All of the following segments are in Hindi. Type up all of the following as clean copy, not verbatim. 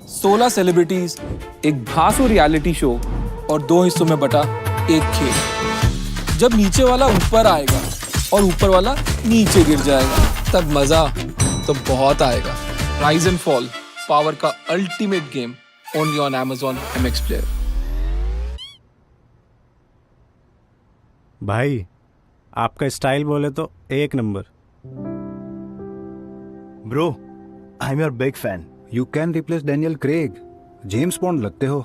16 सेलिब्रिटीज, एक भासु रियलिटी शो और 2 हिस्सों में बटा एक खेल। जब नीचे वाला ऊपर आएगा और ऊपर वाला नीचे गिर जाएगा, तब मजा तो बहुत आएगा। राइज एंड फॉल, पावर का ultimate game, only on Amazon MX Player। भाई आपका स्टाइल बोले तो एक number. Bro, I am your big fan. You can replace Daniel Craig. James bond लगते हो।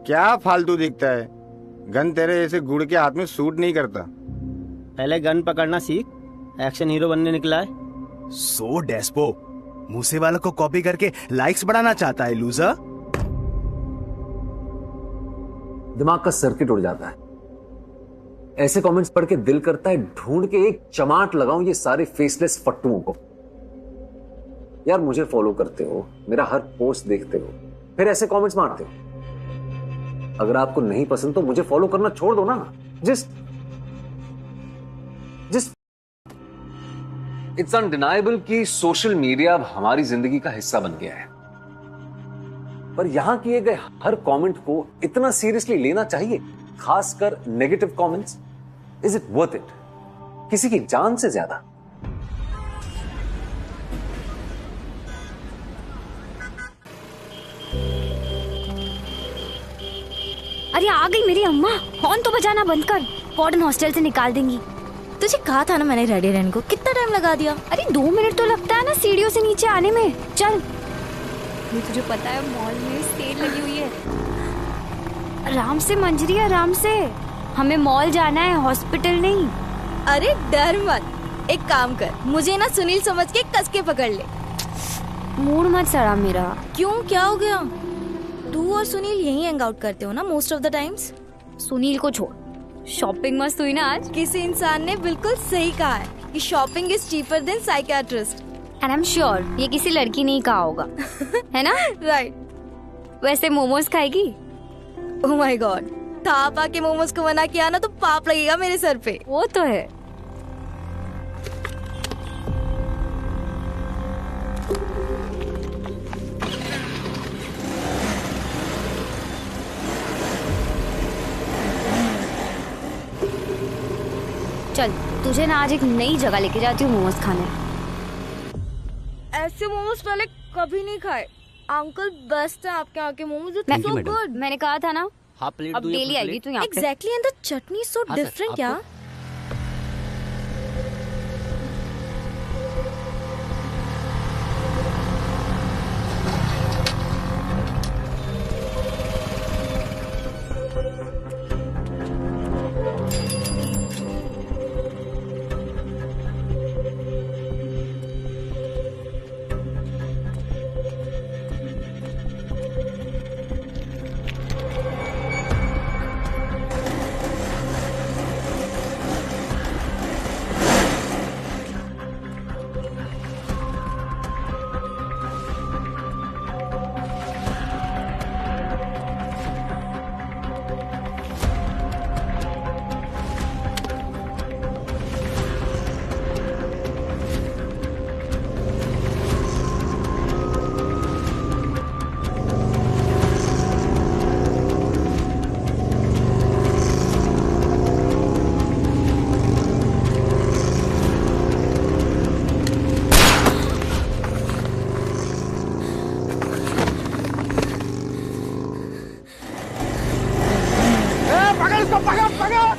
क्या फालतू दिखता है, गन तेरे जैसे गुड़ के हाथ में सूट नहीं करता। पहले गन पकड़ना सीख, एक्शन हीरो बनने निकला है। सो डेस्पो, मूसे वाला को कॉपी करके लाइक्स बढ़ाना चाहता है लूजर। दिमाग का सर्किट उड़ जाता है। ऐसे कमेंट्स पढ़ के दिल करता है ढूंढ के एक चमाट लगाऊं ये सारे फेसलेस फट्टुओं को। यार मुझे फॉलो करते हो, मेरा हर पोस्ट देखते हो, फिर ऐसे कमेंट्स मारते हो। अगर आपको नहीं पसंद तो मुझे फॉलो करना छोड़ दो ना। जस्ट इट्स अनडिनाइबल कि सोशल मीडिया अब हमारी जिंदगी का हिस्सा बन गया है, पर यहां किए गए हर कमेंट को इतना सीरियसली लेना चाहिए? खासकर negative comments. Is it worth it? किसी की जान से ज्यादा। अरे आ गई मेरी अम्मा। हॉर्न तो बजाना बंद कर, वार्डन हॉस्टल से निकाल देंगी। तुझे कहा था ना मैंने रेडी रहने को, कितना टाइम लगा दिया? अरे 2 मिनट तो लगता है ना सीढ़ियों से नीचे आने में। चल। ये तुझे पता है मॉल में सेल लगी हुई है। आराम से मंजरी, आराम से। हमें मॉल जाना है, हॉस्पिटल नहीं। अरे डर मत, एक काम कर, मुझे ना सुनील समझ के कस के पकड़ ले। मूड मत सड़ा मेरा। क्यों, क्या हो गया? तू और सुनील यहीं हैंग आउट करते हो ना most of the times? Sunil को छोड़, शॉपिंग मस्त हुई ना आज। किसी इंसान ने बिल्कुल सही कहा है कि shopping is cheaper than psychiatrist. And I am sure ये किसी लड़की ने ही कहा होगा। है ना? राइट। वैसे मोमोज खाएगी? ओह माय गॉड, थाप आके मोमोज को मना किया ना तो पाप लगेगा मेरे सर पे। वो तो है। चल तुझे ना आज एक नई जगह लेके जाती हूँ मोमोज खाने। ऐसे मोमोज पहले कभी नहीं खाए। अंकल बेस्ट है आपके यहाँ के मोमोज, इट्स सो गुड। मैंने कहा था ना, हाफ प्लेट अब डेली आएगी तू यहाँ पे। Exactly, and the chutney so different. क्या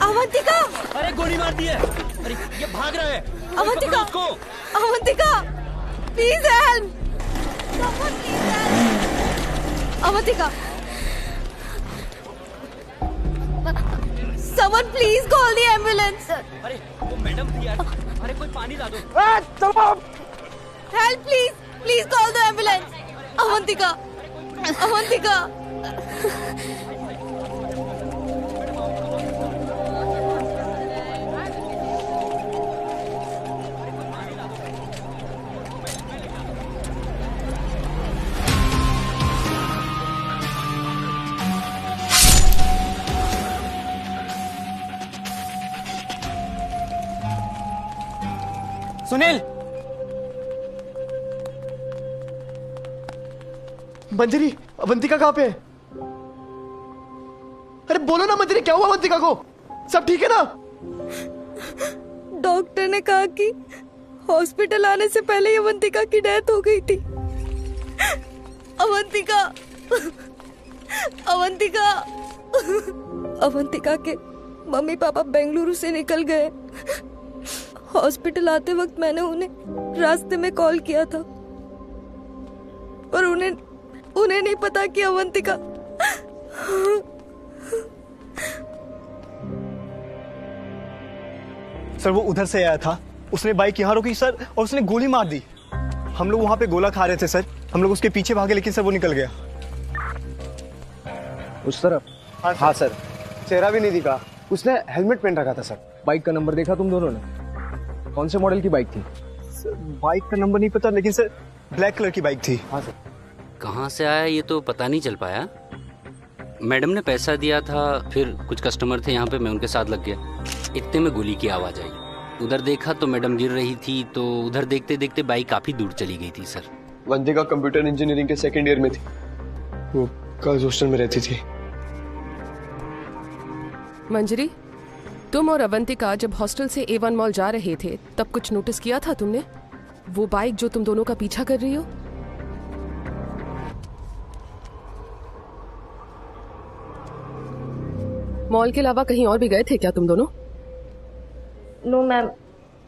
अवंतिका! अरे गोली मार दी है। अरे ये भाग रहा है। अवंतिका! उसको। Avantika! Please help! Someone please help! Avantika! Someone please call the ambulance! अरे वो मैडम थी यार। अरे कोई पानी ला दो। Help please! Please call the ambulance! Avantika! Avantika! Sunil, मंजरी, अवंतिका कहाँ पे है? अरे बोलो ना मंजरी, क्या हुआ अवंतिका को? सब ठीक है ना? डॉक्टर ने कहा कि हॉस्पिटल आने से पहले ही अवंतिका की डेथ हो गई थी। अवंतिका, अवंतिका, अवंतिका के मम्मी पापा बेंगलुरु से निकल गए। हॉस्पिटल आते वक्त मैंने उन्हें रास्ते में कॉल किया था, पर उन्हें नहीं पता कि अवंतिका। सर वो उधर से आया था, उसने बाइक यहाँ रोकी सर और उसने गोली मार दी। हम लोग वहाँ पे गोला खा रहे थे सर, हम लोग उसके पीछे भागे लेकिन सर वो निकल गया। उस तरफ? हाँ सर, चेहरा भी नहीं दिखा। उसने हेलमेट पहन रखा था सर। बाइक का नंबर देखा तुम दोनों ने? कौन से मॉडल की बाइक थी? सर बाइक का नंबर नहीं पता, लेकिन सर ब्लैक कलर की बाइक थी। हाँ सर। कहाँ से आया ये तो पता नहीं चल पाया। मैडम ने पैसा दिया था, फिर कुछ कस्टमर थे यहाँ पे, मैं उनके साथ लग गया। इतने में गोली की आवाज़ आई। उधर देखा तो मैडम गिर रही थी, तो उधर देखते देखते बाइक काफ़ी दूर चली गई थी सर। वंदिका कंप्यूटर इंजीनियरिंग के सेकेंड ईयर में थी, वो गर्ल्स हॉस्टल में रहती थी। मंजरी, तुम और अवंतिका जब हॉस्टल से A1 मॉल जा रहे थे तब कुछ नोटिस किया था तुमने? वो बाइक जो तुम दोनों का पीछा कर रही हो? मॉल के अलावा कहीं और भी गए थे क्या तुम दोनों? नो मैम,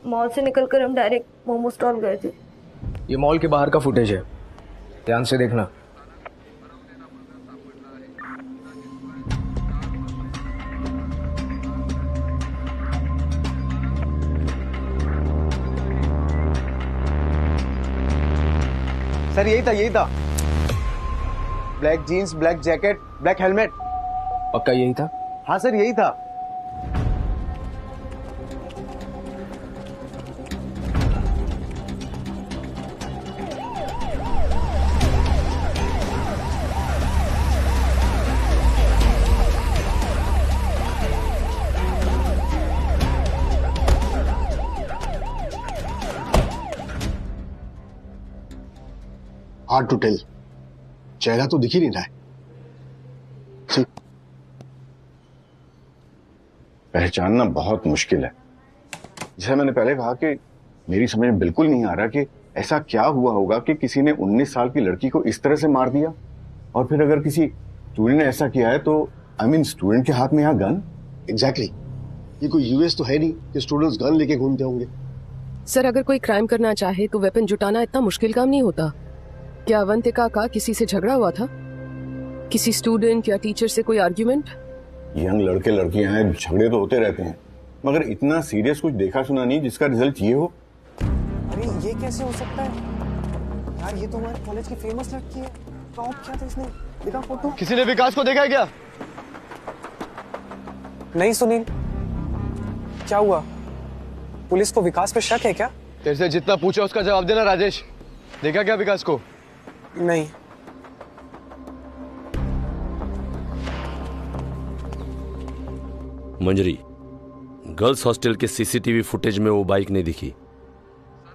मॉल से निकलकर हम डायरेक्ट मोमो स्टॉल गए थे। ये मॉल के बाहर का फुटेज है, ध्यान से देखना। सर यही था। Black jeans, black jacket, black helmet. पक्का यही था? हाँ सर यही था। हार्ड टू टेल, चेहरा तो दिख ही नहीं रहा है। पहचानना बहुत मुश्किल है। जैसे मैंने पहले कहा कि मेरी समझ में बिल्कुल नहीं आ रहा कि ऐसा क्या हुआ होगा कि किसी ने 19 साल की लड़की को इस तरह से मार दिया। और फिर अगर किसी स्टूडेंट ने ऐसा किया है तो स्टूडेंट के हाथ में यहाँ गन। एग्जैक्टली, ये कोई यूएस तो है नहीं कि स्टूडेंट्स गन लेके घूमते होंगे। सर, अगर कोई क्राइम करना चाहे तो वेपन जुटाना इतना मुश्किल काम नहीं होता। क्या अवंतिका का किसी से झगड़ा हुआ था? किसी स्टूडेंट या टीचर से कोई आर्ग्यूमेंट? यंग लड़के लड़कियां हैं, झगड़े तो होते रहते हैं, मगर इतना सीरियस कुछ देखा सुना नहीं जिसका रिजल्ट ये हो। अरे ये कैसे हो सकता है यार, ये तो हमारे कॉलेज की फेमस लड़की है। टॉप क्या था इसने? देखा फोटो? किसी ने विकास को देखा है क्या? नहीं सुनील, क्या हुआ? पुलिस को विकास पे शक है क्या? तेरे से जितना पूछा उसका जवाब देना राजेश। देखा क्या विकास को? नहीं। मंजरी, गर्ल्स हॉस्टल के सीसीटीवी फुटेज में वो बाइक नहीं दिखी,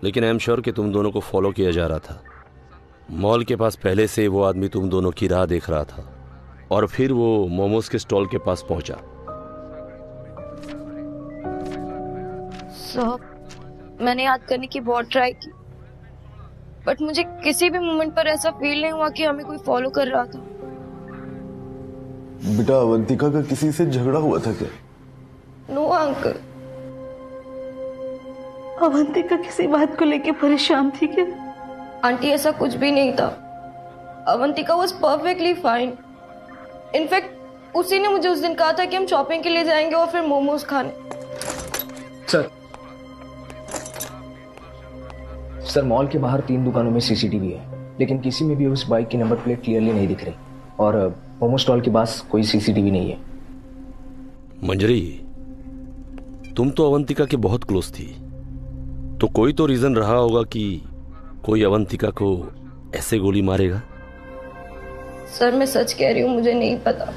लेकिन आई एम श्योर कि तुम दोनों को फॉलो किया जा रहा था। मॉल के पास पहले से वो आदमी तुम दोनों की राह देख रहा था और फिर वो मोमोज के स्टॉल के पास पहुंचा। मैंने याद करने की बहुत ट्राई की, बट मुझे किसी भी मोमेंट पर ऐसा फील नहीं हुआ कि हमें कोई फॉलो कर रहा था। बेटा, अवंतिका का किसी से झगड़ा हुआ था क्या? नो अंकल, अवंतिका किसी बात को लेके परेशान थी क्या? आंटी, ऐसा कुछ भी नहीं था। Avantika was perfectly fine. In fact उसी ने मुझे उस दिन कहा था कि हम शॉपिंग के लिए जाएंगे और फिर मोमोज खाने। सर, मॉल के बाहर 3 दुकानों में सीसीटीवी है, लेकिन किसी में भी उस बाइक की नंबर प्लेट क्लियरली नहीं दिख रही और मोमो स्टॉल के पास कोई सीसीटीवी नहीं है। मंजरी, तुम तो अवंतिका के बहुत क्लोज थी, तो कोई तो रीजन रहा होगा कि कोई अवंतिका को ऐसे गोली मारेगा। सर, मैं सच कह रही हूँ, मुझे नहीं पता।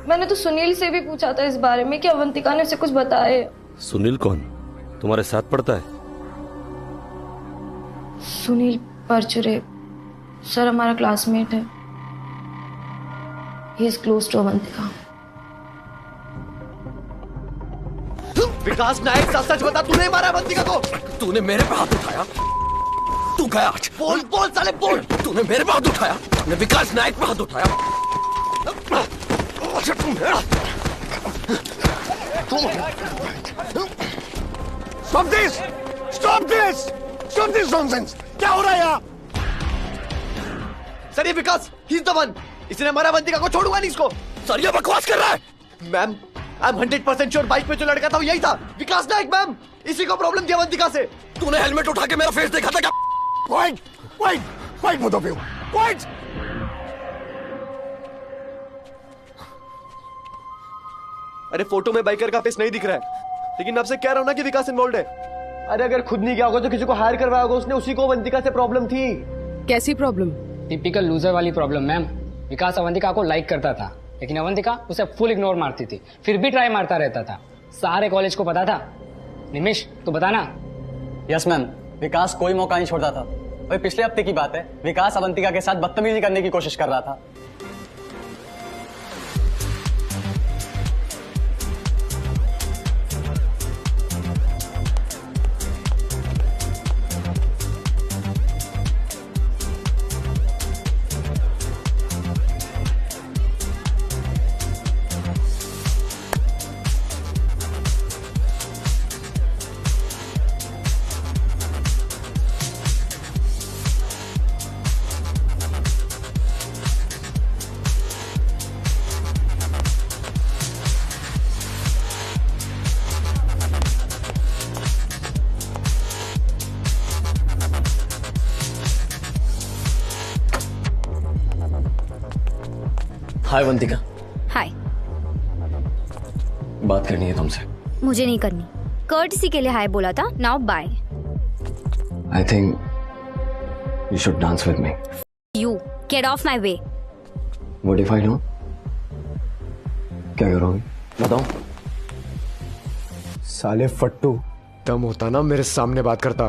मैंने तो सुनील से भी पूछा था इस बारे में कि अवंतिका ने उसे कुछ बताया। सुनील कौन? तुम्हारे साथ पढ़ता है? सुनील परचुरे, सर हमारा क्लासमेट है। He is close to Avantika. Vikas Nayak, सच बता, तूने मारा अवंतिका को? तूने मेरे पे हाथ उठाया? तू गया आज? बोल बोल साले बोल। तूने मेरे पे हाथ उठाया? तूने विकास नायक पे हाथ उठाया? अच्छा Stop this! Stop this! Stop this nonsense! क्या हो रहा है यहाँ? सर ये विकास, ही इज द वन। इसने हमारा अवंतिका को छोड़ूंगा नहीं इसको। सर ये बकवास कर रहा है। Ma'am, I am 100% sure bike पे जो लड़का था वो यही था, विकास नायक मैम। इसी को प्रॉब्लम थी अवंतिका से। तूने हेलमेट उठा के मेरा फेस देखा था क्या? Quiet! Quiet! Quiet both of you! Quiet! अरे फोटो में बाइकर का फेस नहीं दिख रहा है, लेकिन मैं आपसे कह रहा हूं ना कि विकास इन्वॉल्व है। अरे अगर खुद नहीं गया होगा तो किसी को हायर करवाया होगा उसने, उसी को अवंतिका से प्रॉब्लम थी। कैसी प्रॉब्लम? टिपिकल लूजर वाली प्रॉब्लम मैम। विकास अवंतिका को लाइक करता था, लेकिन अवंतिका उसे फुल इग्नोर मारती थी, फिर भी ट्राई मारता रहता था। सारे कॉलेज को पता था। निमिष तू बताना। यस मैम, विकास कोई मौका नहीं छोड़ता था। वही पिछले हफ्ते की बात है, विकास अवंतिका के साथ बदतमीजी करने की कोशिश कर रहा था। हाय अवंतिका। हाय। बात करनी है तुमसे। मुझे नहीं करनी। कर्टसी के लिए हाय बोला था, now bye. I think you should dance with me. You get off my way. What if I know? क्या करोगे बताओ? साले फट्टू, दम होता ना मेरे सामने बात करता।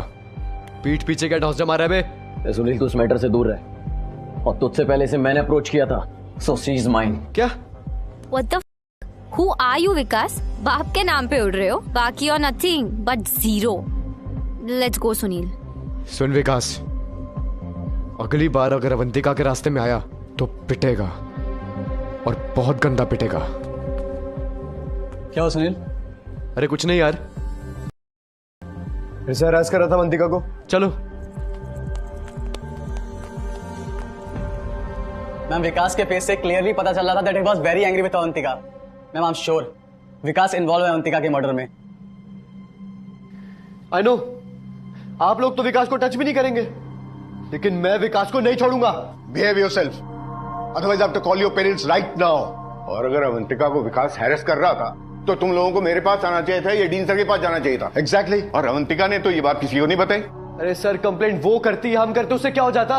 पीठ पीछे क्या ढौंस जमा रहा है बे? सुनील तू उस मैटर से दूर रहे, और तुझसे पहले से मैंने अप्रोच किया था, सो शी इज माइन। क्या? What the Who are you, Vikas? बाप के नाम पे उड़ रहे हो, बाकी और nothing but zero. Let's go Sunil. सुन विकास, अगली बार अगर अवंतिका के रास्ते में आया तो पिटेगा, और बहुत गंदा पिटेगा। क्या हो सुनील? अरे कुछ नहीं यार, फिर से हरास कर रहा था अवंतिका को। चलो। मैम विकास के फेस से क्लियरली पता चल रहा था that he was very angry with Avantika. Ma'am I am sure Vikas involve है अवंतिका के मर्डर में। आई नो, आप लोग तो विकास को टच भी नहीं करेंगे, लेकिन मैं विकास को नहीं छोड़ूंगा। Behave yourself, otherwise I have to call your parents right now. और अगर अवंतिका को विकास हैरेस कर रहा था तो तुम लोगों को मेरे पास आना चाहिए था या डीन सर के पास जाना चाहिए था। एग्जैक्टली। और अवंतिका ने तो ये बात किसी को नहीं बताई। अरे सर, कंप्लेंट वो करती है, हम करते, उससे क्या हो जाता?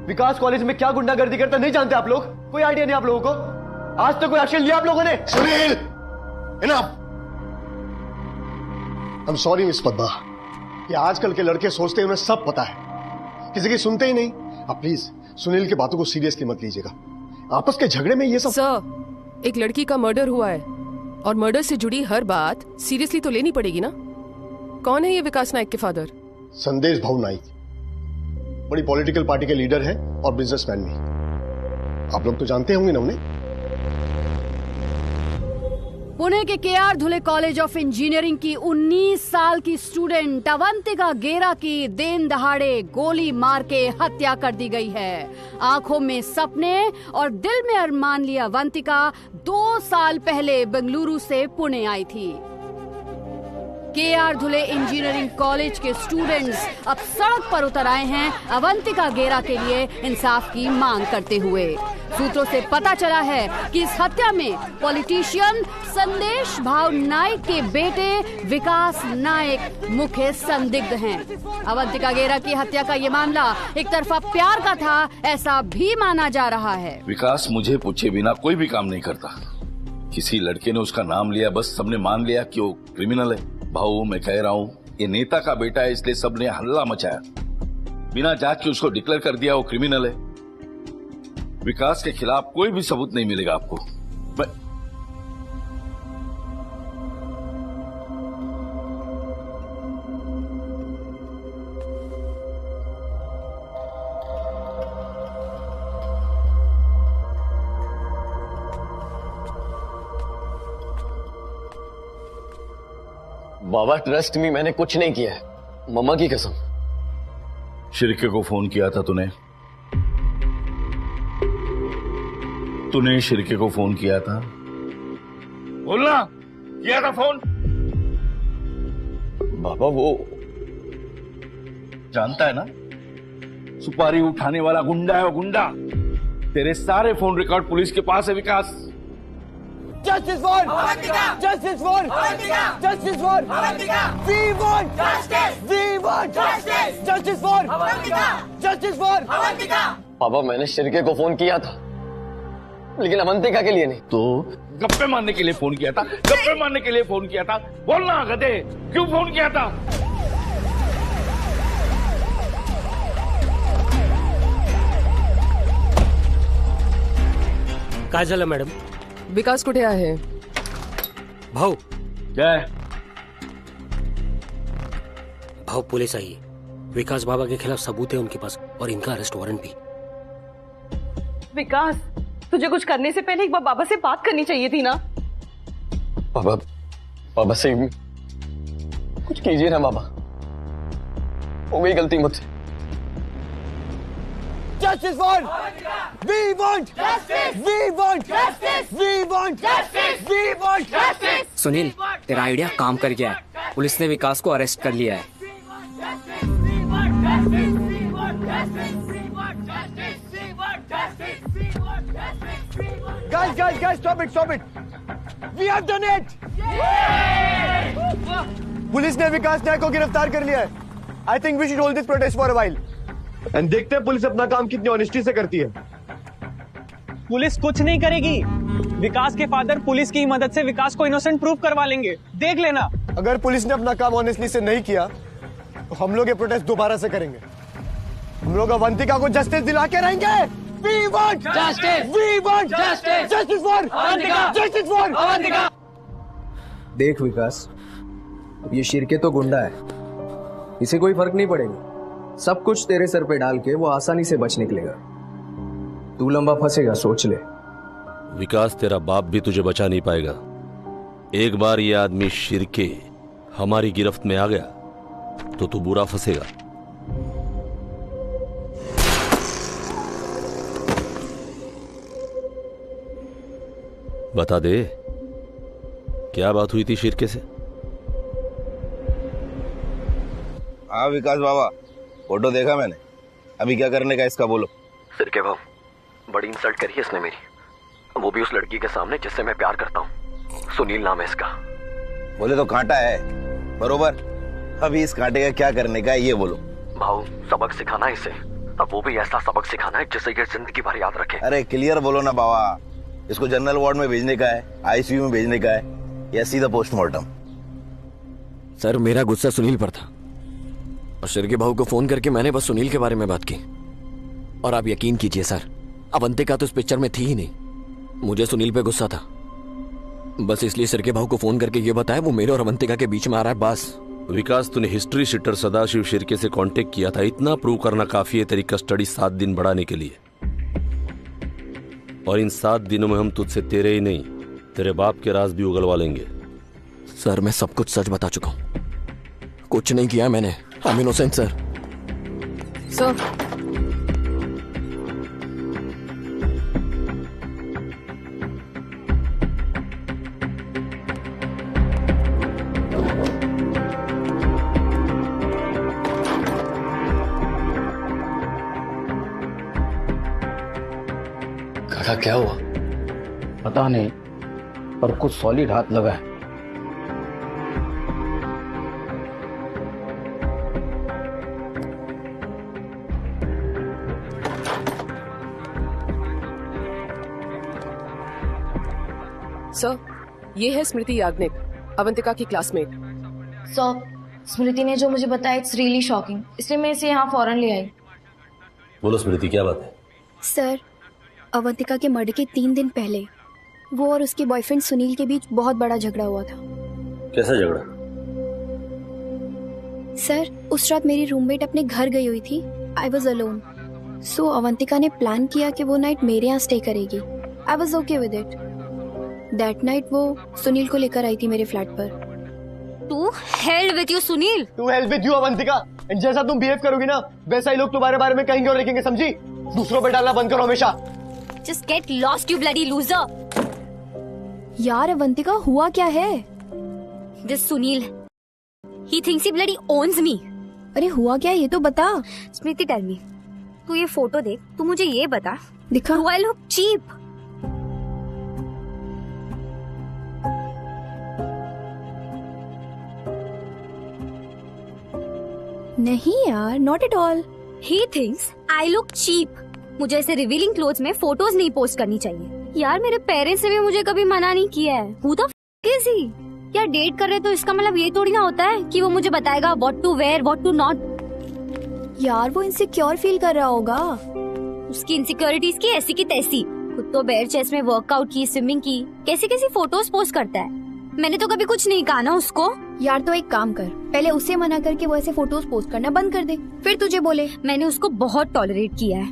विकास कॉलेज में क्या गुंडागर्दी करता नहीं जानते आप लोग? कोई आइडिया नहीं आप लोगों को? आज तक कोई एक्शन लिया आप लोगों ने? Sunil, enough. I am sorry miss Padma, कि आजकल के लड़के सोचते हैं उन्हें सब पता है, किसी की सुनते ही नहीं। आप प्लीज सुनील की बातों को सीरियसली मत लीजिएगा। आपस के झगड़े में ये सब। सर, एक लड़की का मर्डर हुआ है, और मर्डर से जुड़ी हर बात सीरियसली तो लेनी पड़ेगी ना। कौन है ये विकास नायक के फादर? संदेश भाऊ नाइक, बड़ी पॉलिटिकल पार्टी के लीडर है और बिजनेसमैन भी। आप लोग तो जानते होंगे ना उन्हें। पुणे के KR Dhule college of engineering की 19 साल की स्टूडेंट अवंतिका गेरा की दिन दहाड़े गोली मार के हत्या कर दी गई है। आंखों में सपने और दिल में अरमान लिया अवंतिका 2 साल पहले बेंगलुरु से पुणे आई थी। केआर धुले इंजीनियरिंग कॉलेज के स्टूडेंट्स अब सड़क पर उतर आए हैं अवंतिका गेरा के लिए इंसाफ की मांग करते हुए। सूत्रों से पता चला है कि इस हत्या में पॉलिटिशियन संदेश भाव नायक के बेटे विकास नायक मुख्य संदिग्ध हैं। अवंतिका गेरा की हत्या का ये मामला एक तरफा प्यार का था, ऐसा भी माना जा रहा है। विकास मुझे पूछे बिना कोई भी काम नहीं करता। किसी लड़के ने उसका नाम लिया, बस सबने मान लिया कि वो क्रिमिनल है। भाऊ मैं कह रहा हूँ, ये नेता का बेटा है, इसलिए सबने हल्ला मचाया। बिना जांच के उसको डिक्लेयर कर दिया वो क्रिमिनल है। विकास के खिलाफ कोई भी सबूत नहीं मिलेगा आपको। बाबा ट्रस्ट मी, मैंने कुछ नहीं किया है, मम्मा की कसम। शिरके को फोन किया था तूने शिरके को फोन किया था? बोलना, किया था फोन? बाबा वो जानता है ना, सुपारी उठाने वाला गुंडा है वो गुंडा। तेरे सारे फोन रिकॉर्ड पुलिस के पास है विकास। Justice for Avantika! Justice for Avantika! Justice for Avantika! We want justice! We want justice! Justice for Avantika! Justice for Avantika! पापा मैंने शिरके को फोन किया था, लेकिन अवंतिका के लिए नहीं। तो गप्पे मारने के लिए फोन किया था? गप्पे मारने के लिए फोन किया था? बोलना गधे, क्यों फोन किया था? काय झालं मॅडम? विकास कुठे आहे? भाऊ क्या है? भाऊ पुलिस आई है, विकास बाबा के खिलाफ सबूत है उनके पास और इनका अरेस्ट वारंट भी। विकास, तुझे कुछ करने से पहले एक बार बाबा से बात करनी चाहिए थी ना। बाबा से कुछ कीजिए ना बाबा, हो गई गलती मुझसे। Justice for We want justice! We want justice! We want justice! We want justice! Sunil, तेरा आइडिया काम कर गया है। पुलिस ने विकास को अरेस्ट कर लिया है। Guys, stop it! We have done it! Police ने विकास नायक को गिरफ्तार कर लिया है। I think we should hold this protest for a while. And देखते हैं पुलिस अपना काम कितनी ऑनेस्टी से करती है। पुलिस कुछ नहीं करेगी। विकास के फादर पुलिस की मदद से विकास को इनोसेंट प्रूव करवा लेंगे, देख लेना। अगर पुलिस ने अपना काम ऑनेस्टली से नहीं किया तो हम लोग ये प्रोटेस्ट दोबारा से करेंगे। हम लोग अवंतिका को जस्टिस दिला के रहेंगे। We want justice! We want justice! Justice for Avantika! Justice for Avantika! देख विकास, ये शिरके तो गुंडा है, इसे कोई फर्क नहीं पड़ेगा। सब कुछ तेरे सर पे डाल के वो आसानी से बच निकलेगा। तू लंबा फंसेगा, सोच ले। विकास, तेरा बाप भी तुझे बचा नहीं पाएगा। एक बार ये आदमी शिरके हमारी गिरफ्त में आ गया तो तू बुरा फंसेगा। बता दे, क्या बात हुई थी शिरके से? हाँ विकास बाबा, फोटो देखा मैंने। अभी क्या करने का इसका बोलो। सिरके भाव, बड़ी इंसल्ट करी है इसने मेरी, वो भी उस लड़की के सामने जिससे मैं प्यार करता हूँ। सुनील नाम है इसका। बोले तो कांटा है, बरोबर। अभी इस कांटे का क्या करने का है ये बोलो। भाव, सबक सिखाना है इसे, अब वो भी ऐसा सबक सिखाना है जिससे ये जिंदगी भर याद रखे। अरे क्लियर बोलो ना बाबा, इसको जनरल वार्ड में भेजने का है, आईसीयू में भेजने का है, या सीधा पोस्टमार्टम? सर, मेरा गुस्सा सुनील पर था और शिरके भाऊ को फोन करके मैंने बस सुनील के बारे में बात की। और आप यकीन कीजिए सर, अवंतिका तो इस पिक्चर में थी ही नहीं। मुझे सुनील पे गुस्सा था, बस इसलिए शिरके भाऊ को फोन करके ये बताया वो मेरे और अवंतिका के बीच में आ रहा है, बस। विकास, तूने हिस्ट्री शीटर सदाशिव शिरके से कांटेक्ट किया था, इतना प्रूव करना काफी है तेरी कस्टडी 7 दिन बढ़ाने के लिए। और इन 7 दिनों में हम तुझसे तेरे ही नहीं, तेरे बाप के राज भी उगलवा लेंगे। सर, मैं सब कुछ सच बता चुका हूँ, कुछ नहीं किया मैंने। I'm innocent, sir. Sir. काका, क्या हुआ? पता नहीं, पर कुछ सॉलिड हाथ लगा है। सर, ये है स्मृति याग्निक, अवंतिका की क्लासमेट। सर, स्मृति ने जो मुझे बताया इट्स रियली शॉकिंग, इसलिए मैं इसे यहाँ फौरन ले आई। बोलो स्मृति, क्या बात है? सर, अवंतिका के मर्डर के 3 दिन पहले वो और उसके बॉयफ्रेंड सुनील के बीच बहुत बड़ा झगड़ा हुआ था। कैसा झगड़ा? सर, उस रात मेरी रूममेट अपने घर गई हुई थी। I was alone. So Avantika ने प्लान किया कि वो नाइट मेरे यहाँ स्टे करेगी। I was okay with it. That night वो सुनील को लेकर आई थी मेरे फ्लैट पर। To hell with you Sunil. To hell with you Avantika. And जैसा तुम बिहेव करोगी ना वैसा ही लोग तुम्हारे बारे में कहेंगे और लिखेंगे, समझी? दूसरों पे डालना बंद करो हमेशा। Just get lost you bloody loser. यार अवंतिका, हुआ क्या है? This Sunil, he thinks he bloody owns me. अरे हुआ क्या, ये तो बता। स्मृति टेल मी, तू ये फोटो देख, तू मुझे ये बता, दिखा। Do I look cheap? नहीं यार, not at all. He thinks I look cheap. मुझे ऐसे रिवीलिंग क्लोथ्स में फोटोज नहीं पोस्ट करनी चाहिए। यार मेरे पेरेंट्स ने भी मुझे कभी मना नहीं किया है। Who the f is he? यार डेट कर रहे तो इसका मतलब ये थोड़ी ना होता है कि वो मुझे बताएगा what to wear, what to not. यार वो इनसिक्योर फील कर रहा होगा। उसकी इनसिक्योरिटीज की ऐसी की तैसी। खुद तो बेयर चेस्ट में वर्कआउट की, स्विमिंग की, कैसी कैसी फोटोज पोस्ट करता है। मैंने तो कभी कुछ नहीं कहा ना उसको। यार तो एक काम कर, पहले उसे मना करके वो ऐसे फोटोज पोस्ट करना बंद कर दे, फिर तुझे बोले। मैंने उसको बहुत टॉलरेट किया है।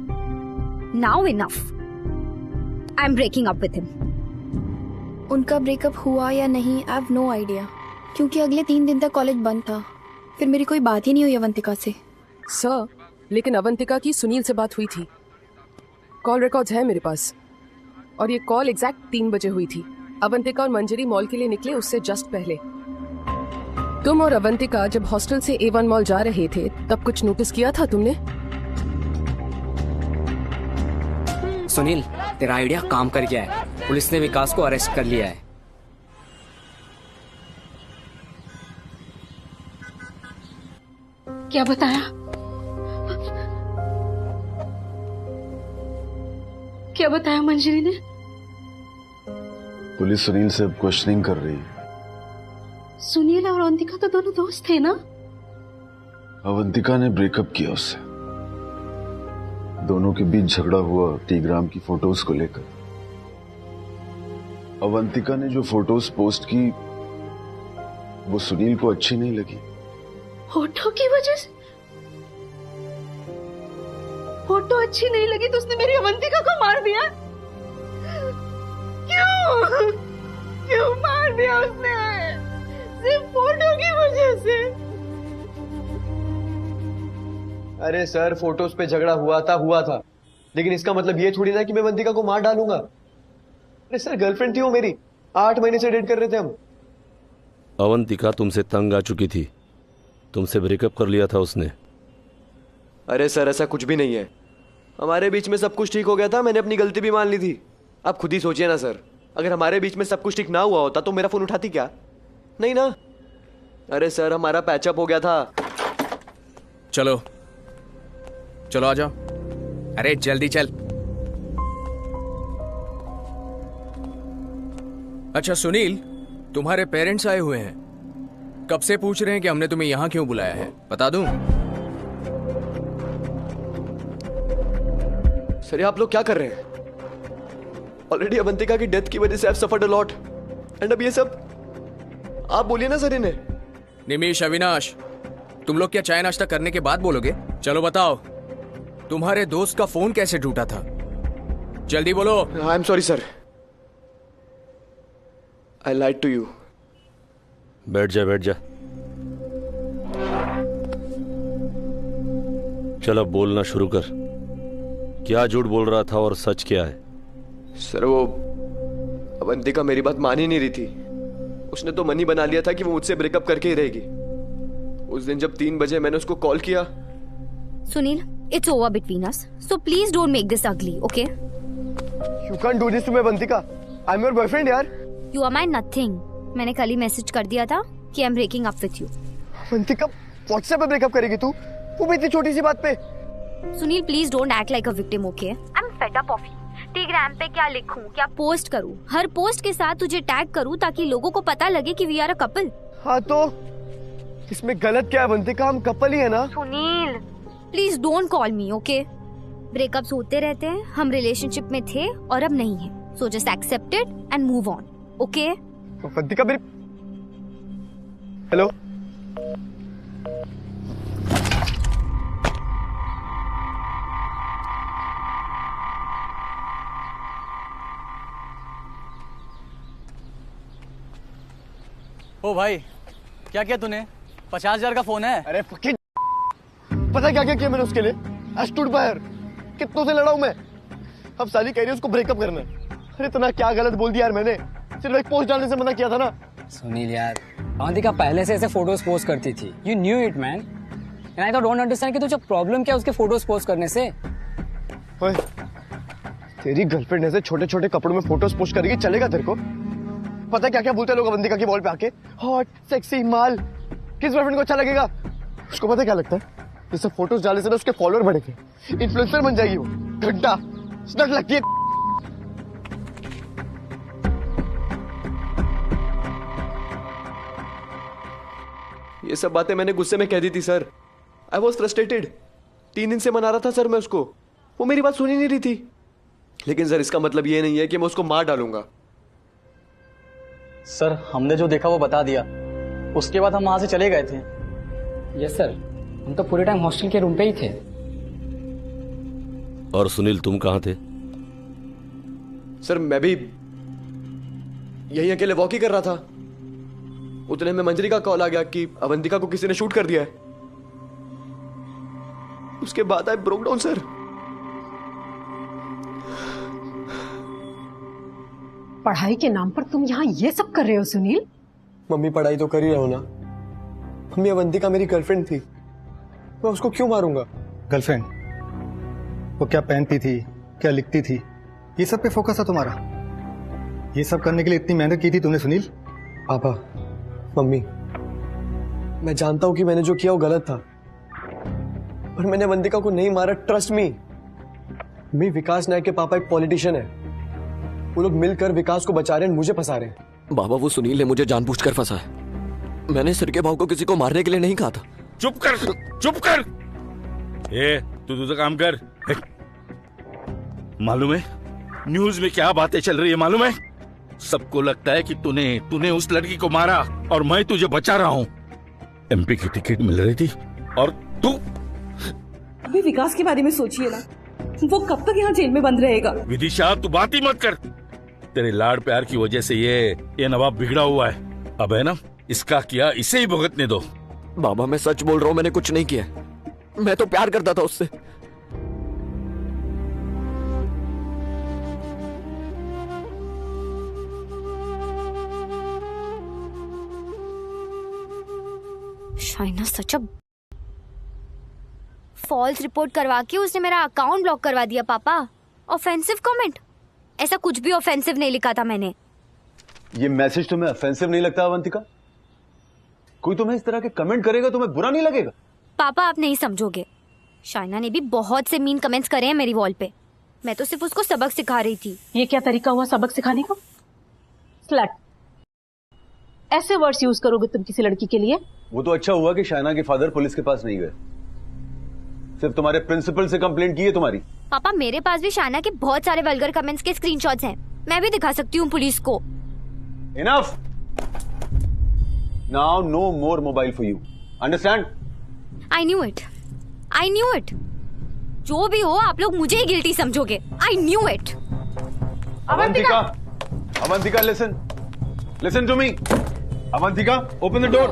Now enough. I am breaking up with him. उनका ब्रेकअप हुआ या नहीं, आई हैव नो आइडिया, क्योंकि अगले 3 दिन तक कॉलेज बंद था। फिर मेरी कोई बात ही नहीं हुई अवंतिका से। सर, लेकिन अवंतिका की सुनील से बात हुई थी। कॉल रिकॉर्ड्स है मेरे पास, और ये कॉल एग्जैक्ट 3 बजे हुई थी। अवंतिका और मंजरी मॉल के लिए निकले उससे जस्ट पहले। तुम और अवंतिका जब हॉस्टल से A1 मॉल जा रहे थे तब कुछ नोटिस किया था तुमने? सुनील, तेरा आइडिया काम कर गया है। पुलिस ने विकास को अरेस्ट कर लिया है। क्या बताया? क्या बताया मंजरी ने? पुलिस सुनील से अब क्वेश्चनिंग कर रही है। सुनील और अवंतिका तो दोनों दोस्त थे ना? अवंतिका ने ब्रेकअप किया उससे। दोनों के बीच झगड़ा हुआ टीग्राम की फोटोज को लेकर। अवंतिका ने जो फोटोज पोस्ट की वो सुनील को अच्छी नहीं लगी। फोटो की वजह से? फोटो अच्छी नहीं लगी तो उसने मेरी अवंतिका को मार दिया? क्यों? क्यों मार दिया उसने? सिर्फ फोटो की वजह से? अरे सर, फोटोज पे झगड़ा हुआ था, लेकिन इसका मतलब ये थोड़ी ना कि मैं अवंतिका को मार डालूंगा। अरे सर, गर्लफ्रेंड थी वो मेरी, 8 महीने से डेट कर रहे थे हम। अवंतिका तुमसे तंग आ चुकी थी, तुमसे ब्रेकअप कर लिया था उसने। अरे सर, ऐसा कुछ भी नहीं है। हमारे बीच में सब कुछ ठीक हो गया था, मैंने अपनी गलती भी मान ली थी। आप खुद ही सोचिए ना सर, अगर हमारे बीच में सब कुछ ठीक ना हुआ होता तो मेरा फोन उठाती क्या? नहीं ना। अरे सर, हमारा पैचअप हो गया था। चलो चलो आ जाओ। अरे जल्दी चल। अच्छा सुनील, तुम्हारे पेरेंट्स आए हुए हैं। कब से पूछ रहे हैं कि हमने तुम्हें यहां क्यों बुलाया है, बता दूं? सर, ये आप लोग क्या कर रहे हैं? ऑलरेडी अवंतिका की डेथ की वजह से I have suffered a lot, and अब ये सब आप बोलिए ना सर इन्हें। निमिष, अविनाश, तुम लोग क्या चाय नाश्ता करने के बाद बोलोगे? चलो बताओ, तुम्हारे दोस्त का फोन कैसे टूटा था? जल्दी बोलो। I am sorry sir, I lied to you. बैठ जा बैठ जा। चल अब बोलना शुरू कर। क्या झूठ बोल रहा था और सच क्या है? सर, वो अवंतिका मेरी बात मान ही नहीं रही थी। उसने तो मन ही बना लिया था कि वो मुझसे ब्रेकअप करके ही रहेगी। उस दिन जब 3 बजे मैंने उसको कॉल किया। Sunil, it's over between us, so please don't make this ugly, okay? You can't do this to me, Avantika. I'm your boyfriend, यार। You are my nothing. मैंने कल ही मैसेज कर दिया था कि I'm breaking up with you. Avantika, WhatsApp पे ब्रेकअप करेगी तू? वो भी इतनी छोटी सी बात पे? Sunil, please don't act like a victim, okay? I'm fed up of you. Telegram पे क्या लिखूं, क्या पोस्ट करूं? हर पोस्ट के साथ तुझे टैग करूं ताकि लोगों को पता लगे कि we are a couple. हाँ तो इसमें गलत क्या है अवंतिका? हम कपल ही है ना? Sunil, please don't call me, okay? Breakups होते रहते हैं, हम रिलेशनशिप में थे और अब नहीं है, so just accept it and move on, okay? Avantika मेरी, हेलो, ओ भाई, क्या किया तूने? 50,000 का फोन है। अरे फकीर, पता क्या क्या किया मैंने उसके लिए? आई स्टूड बाय हर, कितनों से लड़ा हूं मैं। अब साली कह रही है उसको ब्रेकअप करना है। अरे इतना क्या गलत बोल दिया यार मैंने, सिर्फ एक पोस्ट डालने से मना किया था ना। सुनील यार, अवंतिका पहले से ऐसे फोटोज पोस्ट करती थी, you knew it man, and I don't understand कि तुझे प्रॉब्लम क्या उसके फोटोज पोस्ट करने से। ओए, तेरी गर्लफ्रेंड ऐसे छोटे छोटे कपड़ों में फोटोज पोस्ट करेगी, चलेगा तेरे को? पता क्या क्या बोलते हैं लोग अवंतिका की वॉल पे आके, हॉट सेक्सी माल। किस बॉयफ्रेंड को अच्छा लगेगा? उसको पता क्या लगता है, ये सब फोटोज डालने से ना उसके फॉलोअर बढ़ेंगे, इन्फ्लुएंसर बन जाएगी वो। घंटा स्नट लगती है। ये सब बातें मैंने गुस्से में कह दी थी सर। I was frustrated. 3 दिन से मना रहा था सर मैं उसको, वो मेरी बात सुन ही नहीं रही थी। लेकिन सर इसका मतलब ये नहीं है कि मैं उसको मार डालूंगा। सर हमने जो देखा वो बता दिया, उसके बाद हम वहां से चले गए थे। यस सर, हम तो पूरे टाइम हॉस्टल के रूम पे ही थे। और सुनील तुम कहाँ थे? सर मैं भी यहीं अकेले वॉक ही कर रहा था, उतने में मंजरी का कॉल आ गया कि अवंतिका को किसी ने शूट कर दिया है। उसके बाद आई ब्रोक डाउन सर। पढ़ाई के नाम पर तुम यहाँ ये सब कर रहे हो सुनील? मम्मी पढ़ाई तो कर ही रहो ना। मम्मी अवंतिका मेरी गर्लफ्रेंड थी, मैं उसको क्यों मारूंगा? गर्लफ्रेंड? वो क्या पहनती थी, क्या लिखती थी, ये सब पे फोकस है तुम्हारा। ये सब करने के लिए इतनी मेहनत की थी तुमने सुनील? पापा, मम्मी, मैं जानता हूं कि मैंने जो किया वो गलत था, पर मैंने अवंतिका को नहीं मारा, ट्रस्ट मी। विकास नायक के पापा एक पॉलिटिशियन है, वो लोग मिलकर विकास को बचा रहे हैं, मुझे फंसा रहे हैं। बाबा वो सुनील ने मुझे जानबूझकर फंसा है। मैंने सर के भाव को किसी को मारने के लिए नहीं कहा था। चुप कर, चुप कर। तू दूसरा काम कर। मालूम है न्यूज में क्या बातें चल रही है? मालूम है सबको लगता है कि तूने उस लड़की को मारा और मैं तुझे बचा रहा हूँ। एमपी की टिकट मिल रही थी और तू। अभी विकास के बारे में सोचिए ना, वो कब तक यहाँ जेल में बंद रहेगा? विदिशा तू बात ही मत कर। तेरे लाड़ प्यार की वजह से ये नवाब बिगड़ा हुआ है। अब है ना, इसका किया इसे ही भुगतने दो। बाबा मैं सच बोल रहा हूँ, मैंने कुछ नहीं किया। मैं तो प्यार करता था उससे। शाइना सच अ फॉल्स रिपोर्ट करवा के उसने मेरा अकाउंट ब्लॉक करवा दिया। पापा ऑफेंसिव कमेंट, ऐसा कुछ भी ऑफेंसिव नहीं लिखा था मैंने। ये मैसेज तुम्हें ऑफेंसिव नहीं लगता अवंतिका? कोई तुम्हें इस तरह के कमेंट करेगा तुम्हें बुरा नहीं लगेगा? पापा आप नहीं समझोगे, शाइना ने भी बहुत से मीन कमेंट्स करे हैं मेरी वॉल पे। मैं तो सिर्फ उसको सबक सिखा रही थी। ये क्या तरीका हुआ सबक सिखाने का? स्लट, ऐसे वर्ड्स यूज करोगे तुम किसी लड़की के लिए? वो तो अच्छा हुआ कि शाइना के फादर पुलिस के पास नहीं गए, सिर्फ तुम्हारे प्रिंसिपल से कंप्लेंट की है तुम्हारी। पापा मेरे पास भी शाइना के बहुत सारे वल्गर कमेंट्स के स्क्रीनशॉट्स हैं, मैं भी दिखा सकती हूँ पुलिस को। Enough, now no more mobile for you, understand? I knew it. जो भी हो आप लोग मुझे ही गिल्टी समझोगे। I knew it. Avantika listen to me. Avantika open the door.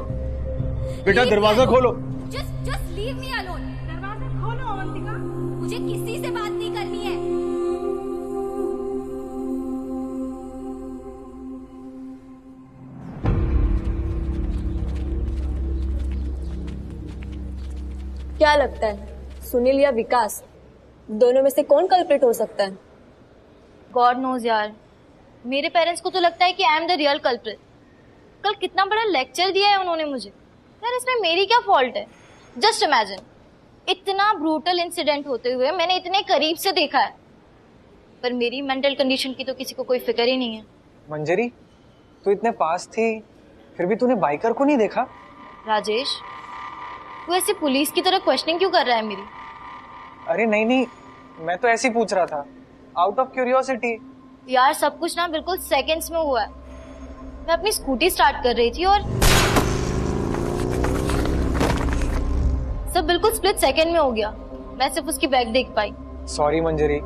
बेटा दरवाजा खोलो। Just leave me alone। दरवाजा खोलो अवंतिका, मुझे किसी से बात नहीं करनी है। क्या लगता है सुनील या विकास, दोनों में से कौन कल्प्रिट हो सकता है? गॉड नोज यार, मेरे पेरेंट्स को तो लगता है कि I am the real culprit. कल कितना बड़ा लेक्चर दिया है उन्होंने मुझे। यार इसमें मेरी क्या फॉल्ट है? जस्ट इमेजिन, इतना ब्रूटल इंसिडेंट होते हुए मैंने इतने करीब से देखा है, पर मेरी मेंटल कंडीशन की तो किसी को कोई फिक्र ही नहीं है। मंजरी, तू इतने पास थी फिर भी तूने बाइकर को नहीं देखा? राजेश, तू ऐसे पुलिस की तरह क्वेश्चनिंग क्यों कर रहा है मेरी? अरे नहीं, मैं तो ऐसे ही पूछ रहा था, आउट ऑफ क्यूरियोसिटी। यार सब कुछ ना बिल्कुल सेकंड्स में हुआ है। मैं अपनी स्कूटी स्टार्ट कर रही थी और सब बिल्कुल स्प्लिट सेकंड में हो गया। मैं सिर्फ उसकी बैग देख पाई। सॉरी मंजरी,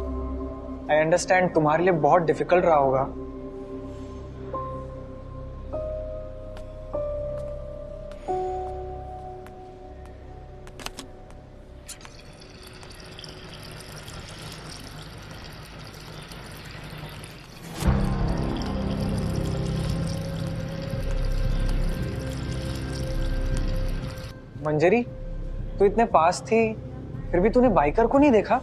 आई अंडरस्टैंड तुम्हारे लिए बहुत डिफिकल्ट रहा होगा। मंजरी, तू इतने पास थी फिर भी तूने बाइकर को नहीं देखा?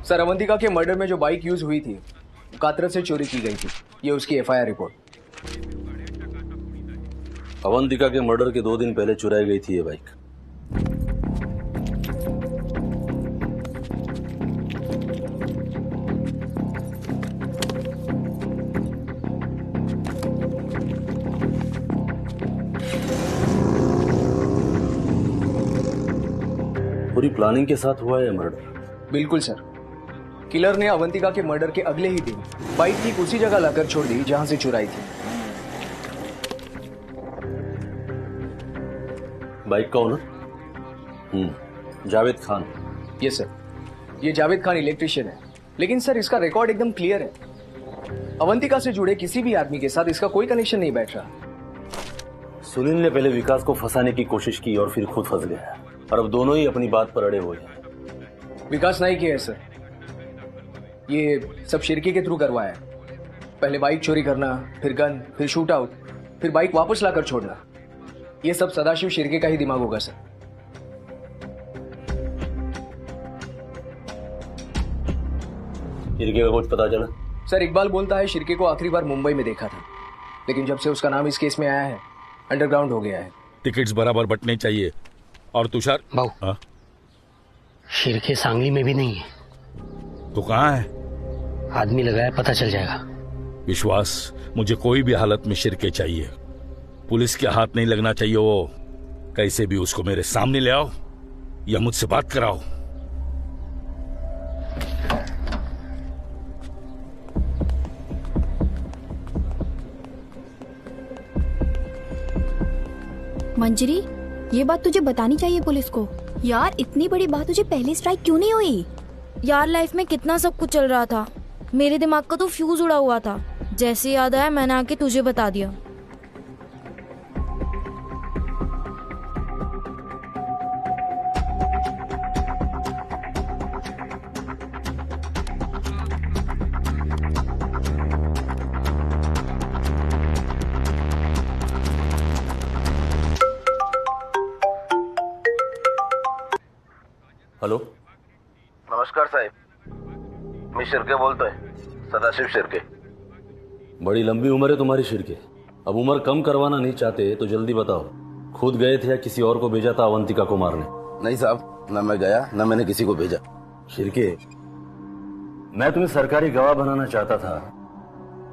सर, अवंतिका के मर्डर में जो बाइक यूज हुई थी कातरत से चोरी की गई थी। ये उसकी एफआईआर रिपोर्ट। अवंतिका के मर्डर के 2 दिन पहले चुराई गई थी ये बाइक। पूरी प्लानिंग के साथ हुआ है मर्डर? बिल्कुल सर। किलर ने अवंतिका के मर्डर के अगले ही दिन बाइक ठीक उसी जगह लाकर छोड़ दी जहां से चुराई थी। बाइक का owner? Javed Khan. Yes sir, ये जावेद खान इलेक्ट्रिशियन है। लेकिन सर, इसका रिकॉर्ड एकदम क्लियर है। अवंतिका से जुड़े किसी भी आदमी के साथ इसका कोई कनेक्शन नहीं बैठ रहा। सुनील ने पहले विकास को फंसाने की कोशिश की और फिर खुद फंस गया, और अब दोनों ही अपनी बात पर अड़े हुए हैं। विकास नहीं किया है सर, ये सब शिरके के थ्रू करवाया है। पहले बाइक चोरी करना, फिर गन, फिर शूट आउट, फिर बाइक वापस लाकर छोड़ना। ये सब सदाशिव शिरके का ही दिमाग होगा सर। शिरके का कुछ पता चला? सर, इकबाल बोलता है शिरके को आखिरी बार मुंबई में देखा था, लेकिन जब से उसका नाम इस केस में आया है अंडरग्राउंड हो गया है। टिकट्स बराबर बंटने चाहिए। और तुषार बाबू, शिरके सांगली में भी नहीं है तो कहाँ है? आदमी लगाया, पता चल जाएगा। विश्वास, मुझे कोई भी हालत में शिरके चाहिए। पुलिस के हाथ नहीं लगना चाहिए। वो कैसे भी उसको मेरे सामने ले आओ या मुझसे बात कराओ। मंजरी, ये बात तुझे बतानी चाहिए पुलिस को। यार, इतनी बड़ी बात तुझे पहले स्ट्राइक क्यों नहीं हुई? यार, लाइफ में कितना सब कुछ चल रहा था, मेरे दिमाग का तो फ्यूज उड़ा हुआ था। जैसे याद आया मैंने आके तुझे बता दिया। हेलो, नमस्कार साहब, मैं शिरके बोलतोय, सदाशिव शिरके। बड़ी लंबी उम्र है तुम्हारी शिरके। अब उम्र कम करवाना नहीं चाहते तो जल्दी बताओ, खुद गए थे या किसी और को भेजा था अवंतिका को मारने? नहीं साहब, न मैं गया न मैंने किसी को भेजा। शिरके, मैं तुम्हें सरकारी गवाह बनाना चाहता था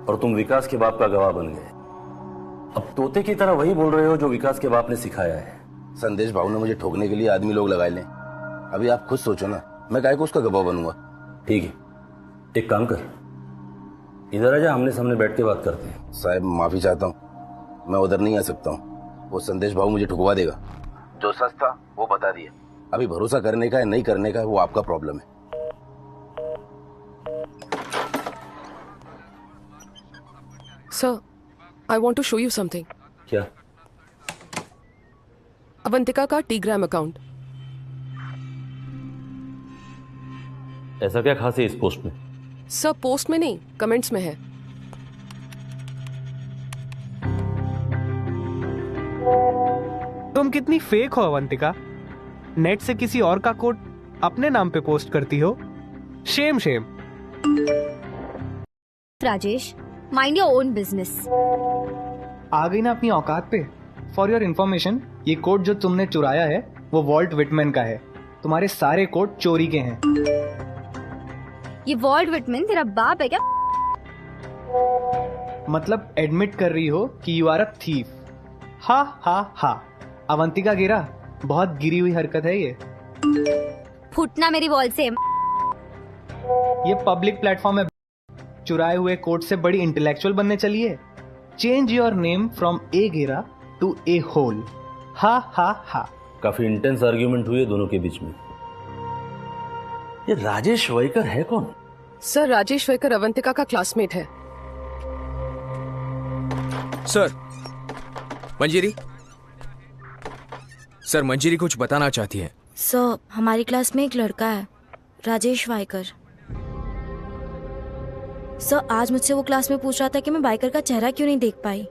और तुम विकास के बाप का गवाह बन गए। अब तोते की तरह वही बोल रहे हो जो विकास के बाप ने सिखाया है। संदेश भाऊ ने मुझे ठोकने के लिए आदमी लोग लगाए ले। अभी आप खुद सोचो ना, मैं काहे को उसका गवाह बनूंगा। ठीक है, एक काम कर, इधर आजा, आमने सामने बैठ के बात करते हैं। साहब माफी चाहता हूँ, मैं उधर नहीं आ सकता हूँ। वो संदेश भाऊ मुझे ठुकवा देगा। जो सच था वो बता दिया। अभी भरोसा करने का है नहीं करने का है वो आपका प्रॉब्लम है। Sir, I want to show you something. क्या? अवंतिका का टीग्राम अकाउंट। ऐसा क्या खास है इस पोस्ट में? सर, पोस्ट में नहीं, कमेंट्स में है। तुम कितनी फेक हो अवंतिका। नेट से किसी और का कोट अपने नाम पे पोस्ट करती हो। Shame shame. Rajesh, mind your own business. आ गई ना अपनी औकात पे। फॉर योर इन्फॉर्मेशन, ये कोट जो तुमने चुराया है वो वॉल्ट विटमैन का है। तुम्हारे सारे कोट चोरी के हैं। ये वॉल्ट विटमैन तेरा बाप है क्या? मतलब एडमिट कर रही हो कि यू आर अ थीफ। हा हा हा। अवंतिका गिरा, बहुत गिरी हुई हरकत है ये। फुटना मेरी वॉल से। ये पब्लिक प्लेटफॉर्म है। चुराए हुए कोट से बड़ी इंटेलेक्चुअल बनने चलिए। चेंज योर नेम फ्रॉम ए घेरा टू ए होल। हा हा हा। काफी इंटेंस आर्ग्यूमेंट हुई है दोनों के बीच में। ये राजेश वाइकर है कौन? सर, राजेश वाइकर अवंतिका का क्लासमेट है। सर, मंजीरी सर, मंजीरी कुछ बताना चाहती है। सर, हमारी क्लास में एक लड़का है, राजेश वाइकर। सर, आज मुझसे वो क्लास में पूछ रहा था कि मैं वाइकर का चेहरा क्यों नहीं देख पाई।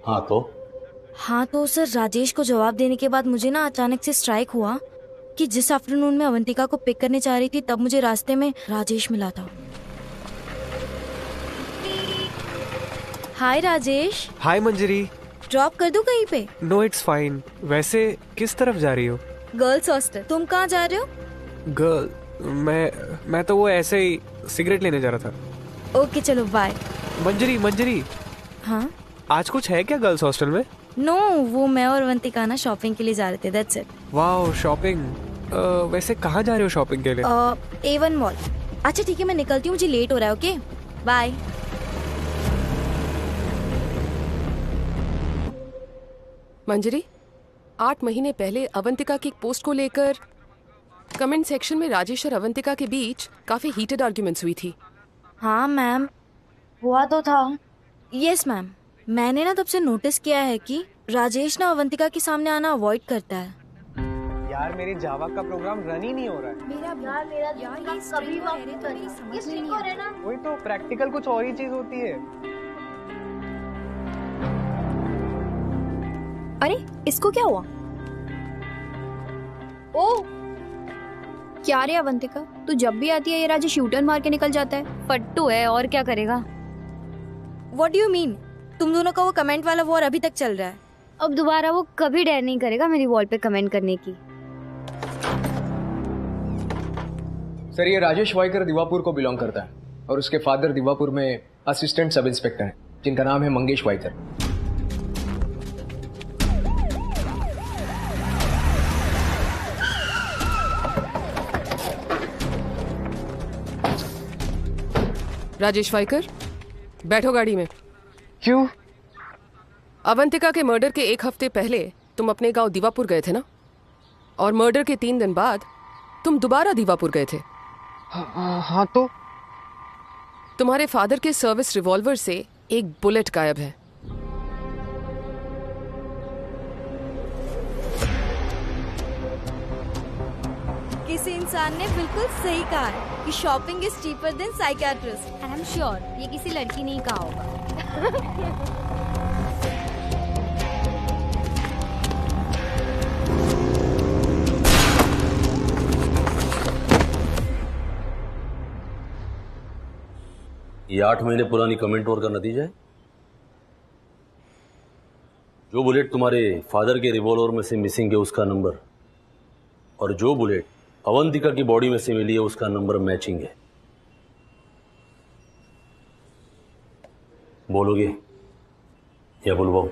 हाँ तो सर, राजेश को जवाब देने के बाद मुझे ना अचानक से स्ट्राइक हुआ कि जिस आफ्टरनून में अवंतिका को पिक करने जा रही थी तब मुझे रास्ते में राजेश मिला था। हाय राजेश। हाय मंजरी। ड्रॉप कर दूं कहीं पे? No, it's fine. वैसे किस तरफ जा रही हो? Girls hostel. तुम कहाँ जा रहे हो? गर्ल, मैं तो वो ऐसे ही सिगरेट लेने जा रहा था। ओके चलो बाय। मंजरी। हाँ आज कुछ है क्या गर्ल्स हॉस्टल में? नो, वो मैं और अवंतिका ना शॉपिंग के लिए जा रहे थे, दैट्स इट। Wow, shopping. वैसे कहाँ जा रहे हो शॉपिंग के लिए? A1 mall. अच्छा ठीक है, मैं निकलती हूँ, मुझे लेट हो रहा है। Okay bye. मंजरी, 8 महीने पहले अवंतिका की एक पोस्ट को लेकर कमेंट सेक्शन में राजेश और अवंतिका के बीच काफी हीटेड आर्ग्यूमेंट्स हुई थी। हाँ मैम, हुआ तो था। यस मैम, मैंने ना तब से नोटिस किया है कि राजेश ना अवंतिका के सामने आना अवॉइड करता है। यार, मेरी जावा का प्रोग्राम रन ही नहीं हो रहा है। वही तो, प्रैक्टिकल कुछ और ही चीज होती है। अरे इसको क्या हुआ? ओ क्या रे अवंतिका, तू जब भी आती है ये राजेश शूटर मार के निकल जाता है। फट्टू है और क्या करेगा। What do you mean? तुम दोनों का वो कमेंट वाला वॉर अभी तक चल रहा है? अब दोबारा वो कभी डेयर नहीं करेगा मेरी वॉल पे कमेंट करने की। सर, ये राजेश वाइकर दीवापुर को बिलोंग करता है और उसके फादर दीवापुर में असिस्टेंट सब इंस्पेक्टर हैं, जिनका नाम है मंगेश वाइकर। राजेश वाइकर, बैठो गाड़ी में। क्यों? अवंतिका के मर्डर के 1 हफ्ते पहले तुम अपने गांव दीवापुर गए थे ना, और मर्डर के 3 दिन बाद तुम दोबारा दीवापुर गए थे। हाँ तो तुम्हारे फादर के सर्विस रिवॉल्वर से एक बुलेट गायब है। किसी इंसान ने बिल्कुल सही कहा है कि shopping is cheaper than psychiatrist. I am sure ये किसी लड़की ने ही कहा होगा। ये 8 महीने पुरानी कमेंट वॉर का नतीजा है। जो बुलेट तुम्हारे फादर के रिवॉल्वर में से मिसिंग है उसका नंबर, और जो बुलेट अवंतिका की बॉडी में से मिली है उसका नंबर मैचिंग है। बोलोगे या बुलवाऊं?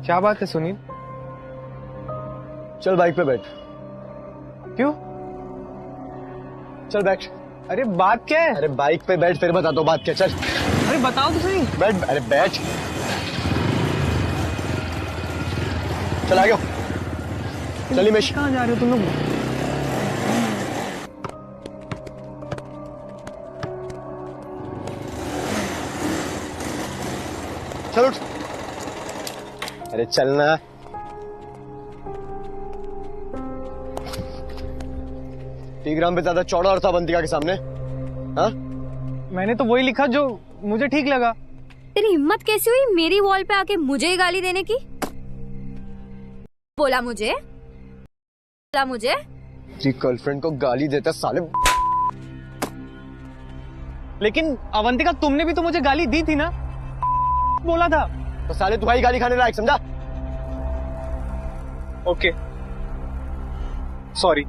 क्या बात है सुनील? चल बाइक पे बैठ। क्यों? चल बैठ। अरे बात क्या है? अरे बाइक पे बैठ, फिर बताता हूँ बात क्या। चल। अरे बताओ तो सही। बैठ। अरे बैठ। चल आ गया। चल हिमेश। कहाँ जा रहे हो तुम लोग? चल उठ। अरे चलना। टीग्राम पे ज्यादा चौड़ा और था अवंतिका के सामने। हाँ, मैंने तो वही लिखा जो मुझे ठीक लगा। तेरी हिम्मत कैसी हुई मेरी वॉल पे आके मुझे गाली देने की? बोला मुझे तेरी गर्लफ्रेंड को गाली देता साले। लेकिन अवंतिका तुमने भी तो मुझे गाली दी थी ना, बोला था। तो साले तुम्हारी गाली खाने लायक समझा? Okay, sorry.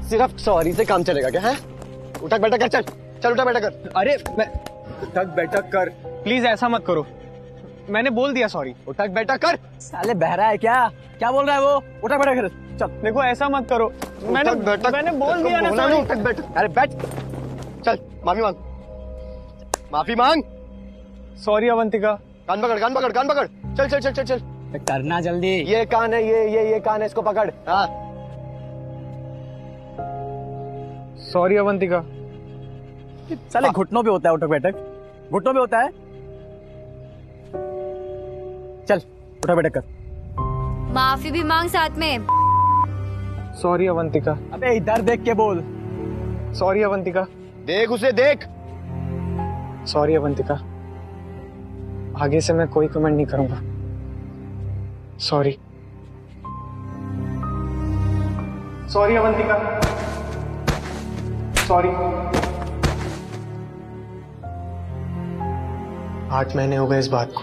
सिर्फ सॉरी से काम चलेगा क्या? है, उठक बैठक कर। चल उठक बैठक कर। अरे मैं उठक बैठक कर। प्लीज ऐसा मत करो, मैंने बोल दिया सॉरी। उठक बैठक कर। साले बहरा है क्या बोल रहा है वो? उठक बैठक कर। चल देखो ऐसा मत करो, मैंने बोल दिया ना सॉरी। उठक बैठक। अरे बैठ। चल माफी मांग। सॉरी अवंतिका। कान पकड़। चल। करना जल्दी। ये कान है, ये कान है, इसको पकड़। हाँ, सॉरी अवंतिका। साले घुटनों पे होता है उठक बैठक, घुटनों पे होता है। चल उठक बैठक कर। माफी भी मांग साथ में। सॉरी अवंतिका। अबे इधर देख के बोल। सॉरी अवंतिका। देख उसे देख। सॉरी अवंतिका, आगे से मैं कोई कमेंट नहीं करूंगा। Sorry Avantika, sorry. 8 महीने हो गए इस बात को,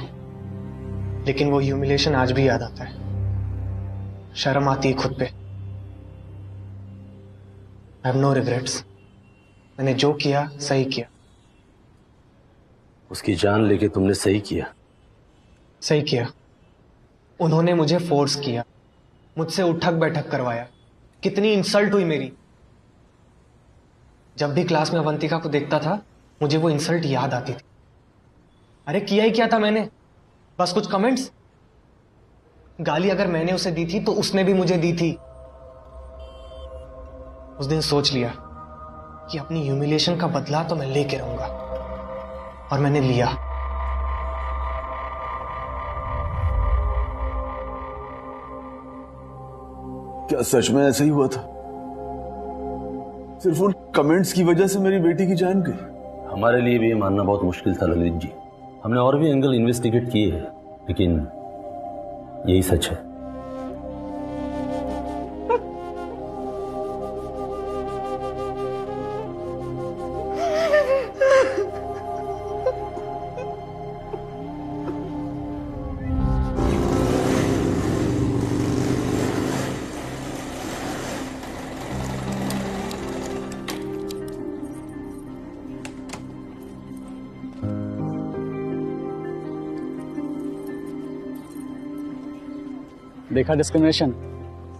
लेकिन वो ह्यूमिलेशन आज भी याद आता है। शर्म आती है खुद पे। I have no regrets। मैंने जो किया सही किया। उसकी जान लेके तुमने सही किया। उन्होंने मुझे फोर्स किया, मुझसे उठक बैठक करवाया। कितनी इंसल्ट हुई मेरी। जब भी क्लास में अवंतिका को देखता था मुझे वो इंसल्ट याद आती थी। अरे किया ही क्या था मैंने? बस कुछ कमेंट्स। गाली अगर मैंने उसे दी थी तो उसने भी मुझे दी थी। उस दिन सोच लिया कि अपनी ह्यूमिलेशन का बदला तो मैं लेके रहूंगा, और मैंने लिया। क्या सच में ऐसा ही हुआ था? सिर्फ उन कमेंट्स की वजह से मेरी बेटी की जान गई? हमारे लिए भी ये मानना बहुत मुश्किल था ललित जी। हमने और भी एंगल इन्वेस्टिगेट किए हैं, लेकिन यही सच है। देखा डिस्क्रिमिनेशन,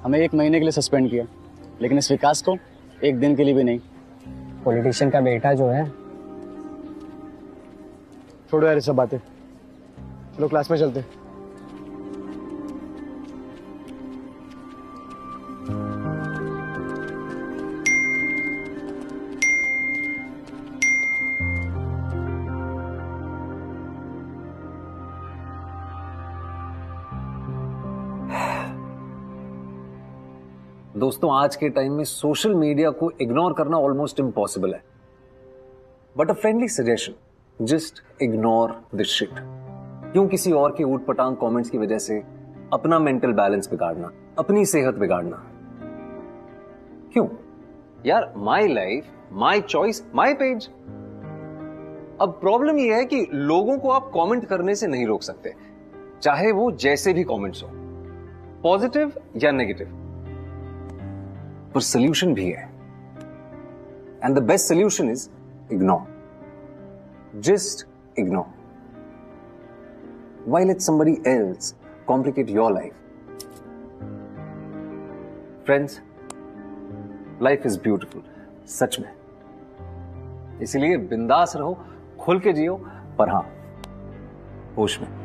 हमें 1 महीने के लिए सस्पेंड किया, लेकिन इस विकास को 1 दिन के लिए भी नहीं। पॉलिटिशियन का बेटा जो है। छोड़ो यार ये सब बातें, चलो क्लास में चलते। दोस्तों, आज के टाइम में सोशल मीडिया को इग्नोर करना ऑलमोस्ट इम्पॉसिबल है, but a friendly suggestion, just ignore this shit. क्यों किसी और के ऊट पटांग कमेंट्स की वजह से अपना मेंटल बैलेंस बिगाड़ना, अपनी सेहत बिगाड़ना? क्यों यार? My life, my choice, my page. अब प्रॉब्लम यह है कि लोगों को आप कमेंट करने से नहीं रोक सकते, चाहे वो जैसे भी कमेंट्स हो, पॉजिटिव या नेगेटिव। पर सोल्यूशन भी है, and the best solution is ignore. Just ignore. Why let somebody else complicate your life? Friends, life is beautiful, सच में। इसलिए बिंदास रहो, खुल के जियो, पर हां, होश में।